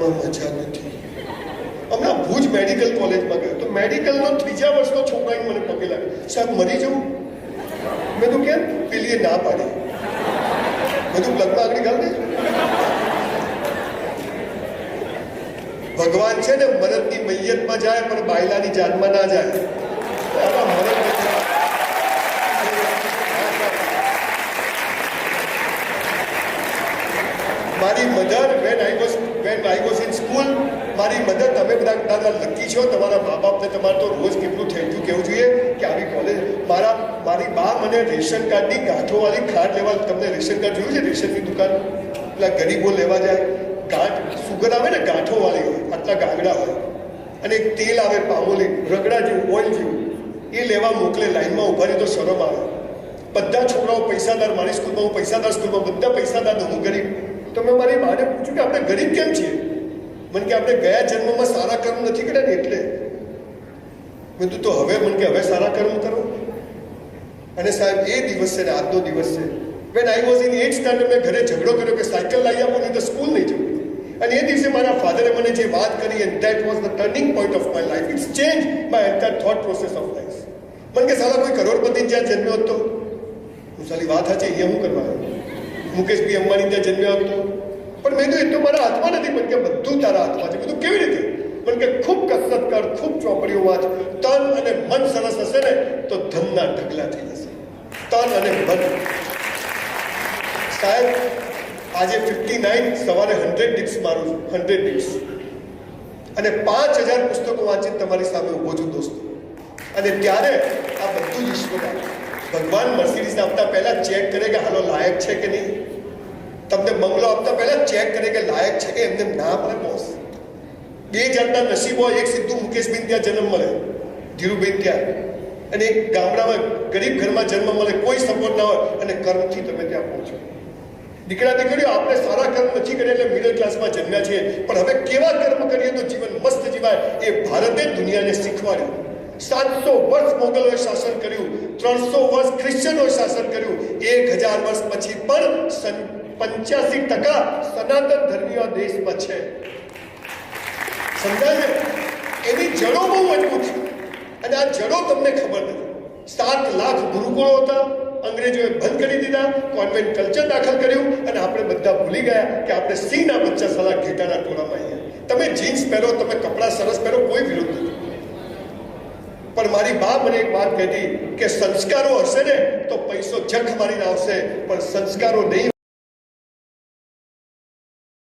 એમાં મજા નથી. હમણાં ભુજ મેડિકલ કોલેજમાં ગયો તો મેડિકલનો 3જા વર્ષનો છોકરાએ મને પગે લાગે, સાહેબ મરી જવું. મેં તો કેમ? પેલીએ ના પાડી. બધું લગ્ન આગળ ગાલ દે. ભગવાન છે ને મરદની મૈયતમાં જાય પણ બાયલાની જાનમાં ના જાય. મારી mother when I was in school, મારી મધર, તમે બધા દાદા લકી છો, તમારા મા બાપને તમારે તો રોજ કેટલું થેન્ક યુ કહેવું જોઈએ કે આવી કોલેજ. મારી બા મને રેશન કાર્ડની ગાંઠોવાળી ખાંડ લેવા, તમને રેશન કાર્ડ જોયું છે? રેશનની દુકાન પેલા ગરીબો લેવા જાય, ગાંઠ સુગર આવે ને ગાંઠોવાળી હોય, આટલા ગાગડા હોય, અને એક તેલ આવે પામોલી રગડા જેવું, ઓઇલ જેવું, એ લેવા મોકલે. લાઈનમાં ઉભા રહી તો શરમ આવે. બધા છોકરાઓ પૈસાદાર, મારી સ્કૂલમાં, હું પૈસાદાર સ્કૂલમાં, બધા પૈસાદાર, હું ગરીબ. તો મેં મારી માને પૂછ્યું કે આપણે ગરીબ કેમ છીએ? મને કે આપણે ગયા જન્મમાં સારા કર્મ નથી કર્યા ને એટલે. મેં તો હવે મને કે હવે સારા કર્મ કરો. અને સાહેબ એ દિવસ છે ને આજનો દિવસ છે. when I was in 8th standard મેં ઘરે ઝઘડો કર્યો કે સાયકલ લાવી આપો નહીં તો સ્કૂલ નહીં જવું. અને એ દિવસે મારા ફાધરે મને જે વાત કરી, and that was the turning point of my life. It's changed my entire thought process of life. મને કે સાલા કોઈ કરોડપતિ જ્યાં જન્મ્યો હતો, હું સાલી વાત સાચી, અહીંયા હું કરવા આવ્યો? મુકેશભાઈ અંબાણી ત્યાં જન્મ્યો હતો. પણ મેં તો એ તો મારા હાથમાં નથી. મને કે બધું તારા હાથમાં છે. બધું કેવી રીતે? મને કે ખૂબ કસરત કર, ખૂબ ચોપડીઓ વાંચ, તન અને મન સરસ હશે ને તો ધનના ઢગલા થઈ જશે. તન અને મન. સાહેબ આજે 59, સવારે 100 ડિપ્સ મારું છું, 100 ડિપ્સ, અને 5000 પુસ્તકો વાંચીને તમારી સામે ઊભો છું દોસ્તો. અને ત્યારે આ બધું જ ઈશ્વર આપે. ભગવાન મર્સિડીઝ આપતા પહેલા ચેક કરે કે હાલો લાયક છે કે નહીં. તમને બંગલો આપતા પહેલા ચેક કરે કે લાયક છે કે એમને ના મળે. બોસ 2 જાતના નસીબ હોય. એક સીધું મુકેશબેન ત્યાં જન્મ મળે, ધીરુબેન ત્યાં, અને એક ગામડામાં ગરીબ ઘરમાં જન્મ મળે, કોઈ સપોર્ટ ના હોય, અને કર્મથી તમે ત્યાં પહોંચો. દીકરા દીકરીઓ, આપણે સારા કર્મ નથી કર્યા એટલે મિડલ ક્લાસમાં જન્મ્યા છીએ, પણ હવે કેવા કર્મ કરીએ તો જીવન મસ્ત જીવાય એ ભારતે દુનિયાને શીખવાડ્યું. 700 વર્ષ મોગલોએ શાસન કર્યું, 300 વર્ષ ક્રિશ્ચનોએ શાસન કર્યું, 1000 વર્ષ પછી પણ 85% સનાતન ધર્મીય દેશમાં છે. સમજાય છે? એની જડો બહુ મજબૂત છે, અને આ જડો તમને ખબર નથી. 7 લાખ ગુરુકુળો હતા, અંગ્રેજોએ બંધ કરી દીધા, કોન્વેન્ટ કલ્ચર દાખલ કર્યું, અને આપણે બધા ભૂલી ગયા કે આપણે સિંહના બચ્ચા સલા ઘેટાના ટોળામાં આવ્યા. તમે જીન્સ પહેરો, તમે કપડાં સરસ પહેરો, કોઈ વિરોધ નથી. પણ મારી બા મને એક વાત કહેતી કે સંસ્કારો હશે ને તો પૈસો જખ મારીને આવશે, પણ સંસ્કારો નહીં